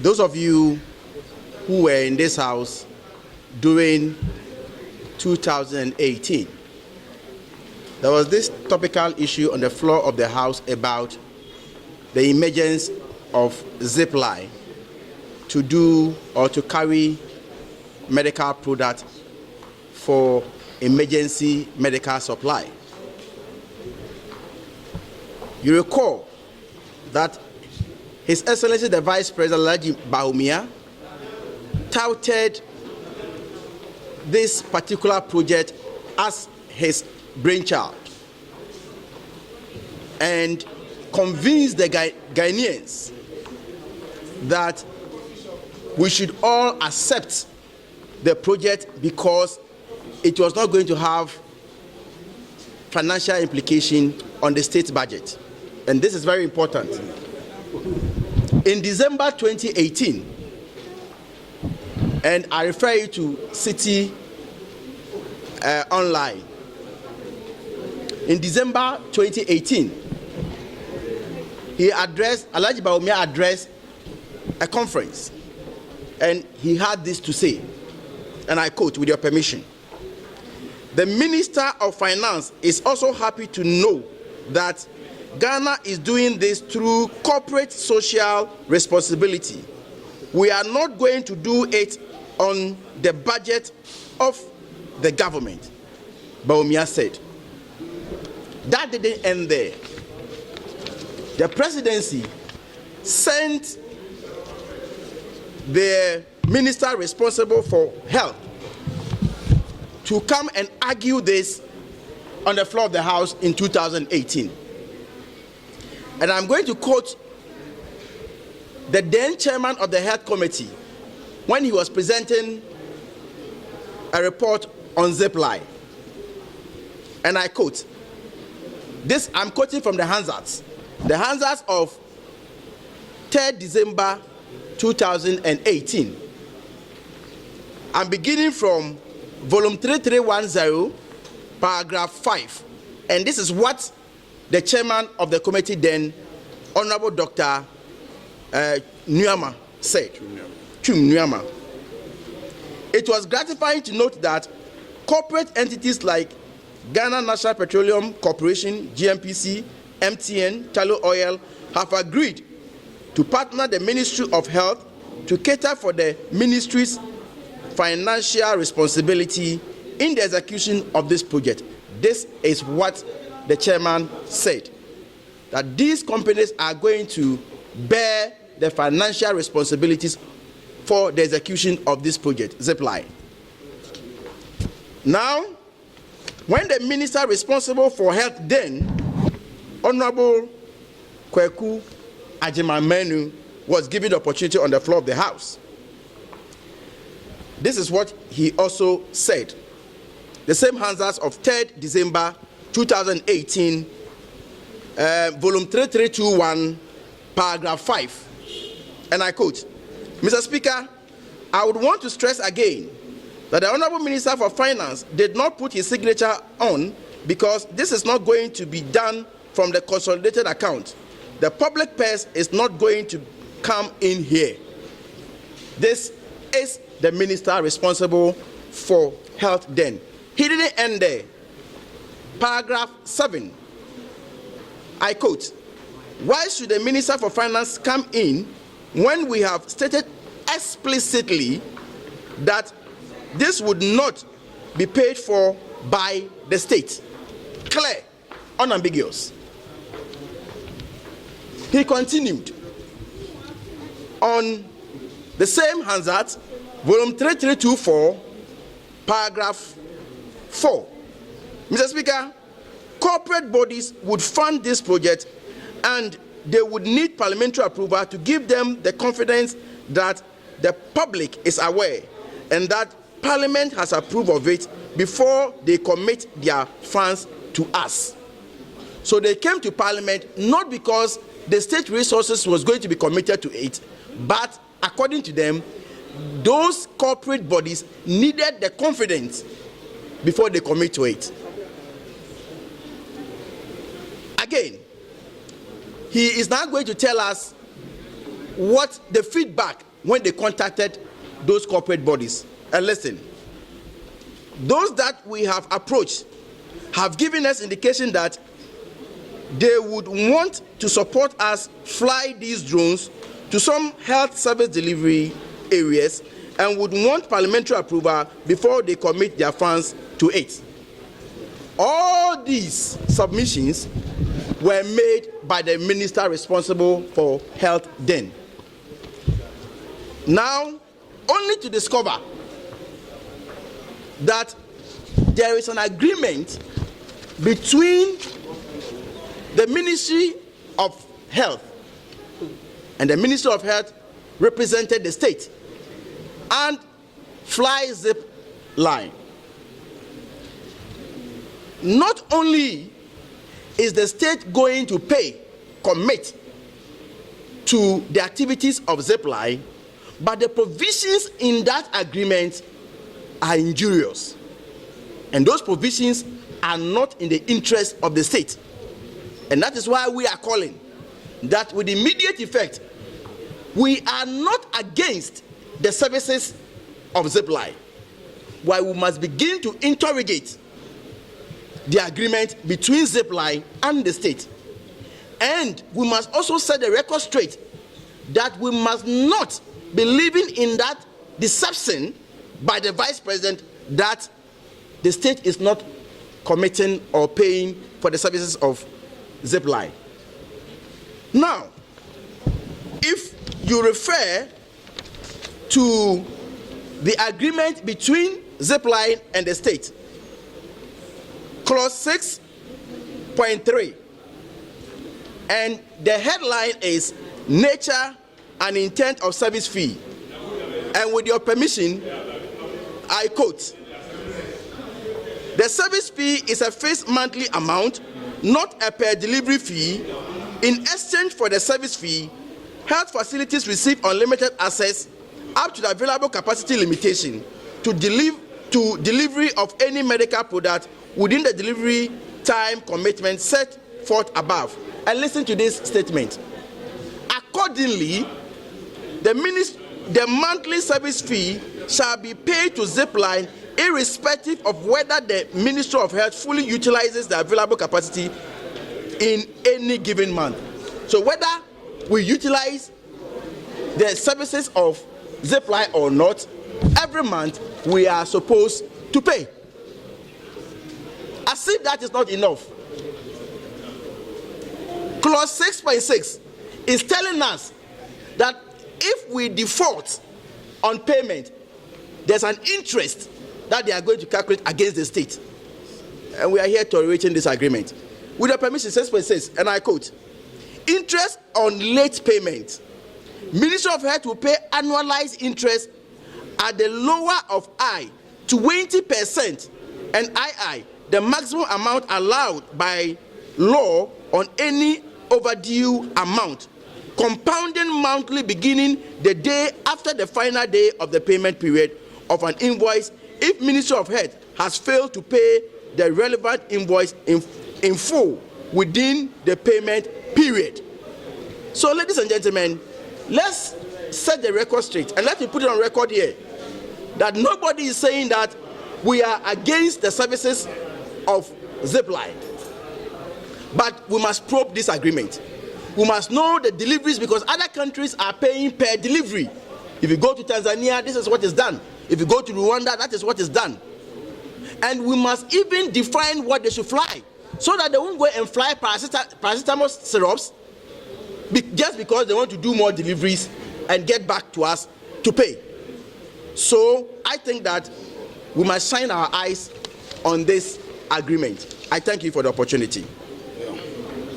those of you who were in this house during 2018, there was this topical issue on the floor of the House about the emergence of Zipline to do or to carry medical products for emergency medical supply. You recall that His Excellency the Vice President Alhaji Bawumia touted this particular project as his brainchild and convinced the Ghanaians that we should all accept the project because it was not going to have financial implication on the state budget. And this is very important. In December 2018, and I refer you to City Online, in December 2018, Alhaji Bawumia addressed a conference, and he had this to say, and I quote with your permission: "The Minister of Finance is also happy to know that Ghana is doing this through corporate social responsibility. We are not going to do it on the budget of the government," Bawumia said. That didn't end there. The presidency sent the minister responsible for health to come and argue this on the floor of the House in 2018. And I'm going to quote the then chairman of the Health Committee when he was presenting a report on Zipline. And I quote, this I'm quoting from the Hansards. The Hansards of 3rd December 2018. I'm beginning from volume 3310, paragraph 5. And this is what the chairman of the committee then, Honorable Dr. Nyama, said. Chum Nyama. It was gratifying to note that corporate entities like Ghana National Petroleum Corporation, GNPC, MTN, Tullow Oil have agreed to partner the Ministry of Health to cater for the ministry's financial responsibility in the execution of this project. This is what the chairman said, that these companies are going to bear the financial responsibilities for the execution of this project, Zipline. Now, when the minister responsible for health then, Honorable Kweku Agyeman-Manu, was given the opportunity on the floor of the House, this is what he also said. The same Hansards of 3rd December 2018, volume 3321, paragraph 5. And I quote, "Mr. Speaker, I would want to stress again that the Honorable Minister for Finance did not put his signature on because this is not going to be done from the consolidated account. The public purse is not going to come in here." This is the minister responsible for health then. He didn't end there. Paragraph 7, I quote, "Why should the Minister for Finance come in when we have stated explicitly that this would not be paid for by the state?" Clear, unambiguous. He continued on the same Hansard, volume 3324, paragraph 4. "Mr. Speaker, corporate bodies would fund this project and they would need parliamentary approval to give them the confidence that the public is aware and that Parliament has approved of it before they commit their funds to us." So they came to Parliament not because the state resources was going to be committed to it, but according to them, those corporate bodies needed the confidence before they commit to it. Again, he is now going to tell us what the feedback when they contacted those corporate bodies. And listen, those that we have approached have given us indication that they would want to support us fly these drones to some health service delivery areas and would want parliamentary approval before they commit their funds to it. All these submissions were made by the minister responsible for health then. Now, only to discover that there is an agreement between the Ministry of Health, and the Ministry of Health represented the state, and Fly Zipline. Not only is the state going to commit to the activities of Zipline, but the provisions in that agreement are injurious. And those provisions are not in the interest of the state. And that is why we are calling that with immediate effect, we are not against the services of Zipline. Why we must begin to interrogate the agreement between Zipline and the state. And we must also set the record straight that we must not be living in that deception by the vice president that the state is not committing or paying for the services of Zipline. Now, if you refer to the agreement between Zipline and the state, clause 6.3, and the headline is nature and intent of service fee. And with your permission, I quote, the service fee is a fixed monthly amount, not a per delivery fee. In exchange for the service fee, health facilities receive unlimited access up to the available capacity limitation to delivery of any medical product within the delivery time commitment set forth above. And listen to this statement. Accordingly, the monthly service fee shall be paid to Zipline irrespective of whether the Ministry of Health fully utilizes the available capacity in any given month. So whether we utilize the services of Zipline or not, every month we are supposed to pay. As if that is not enough, clause 6.6 is telling us that if we default on payment, there's an interest that they are going to calculate against the state. And we are here tolerating this agreement. With the permission, 6.6, and I quote, interest on late payment. Ministry of Health will pay annualized interest at the lower of I, 20%, and II, the maximum amount allowed by law on any overdue amount, compounding monthly beginning the day after the final day of the payment period of an invoice if Ministry of Health has failed to pay the relevant invoice in full within the payment period. So, ladies and gentlemen, let's set the record straight, and let me put it on record here that nobody is saying that we are against the services of Zipline. But we must probe this agreement. We must know the deliveries, because other countries are paying per delivery. If you go to Tanzania, this is what is done. If you go to Rwanda, that is what is done. And we must even define what they should fly, so that they won't go and fly paracetamol syrups just because they want to do more deliveries and get back to us to pay. So I think that we must shine our eyes on this agreement. I thank you for the opportunity.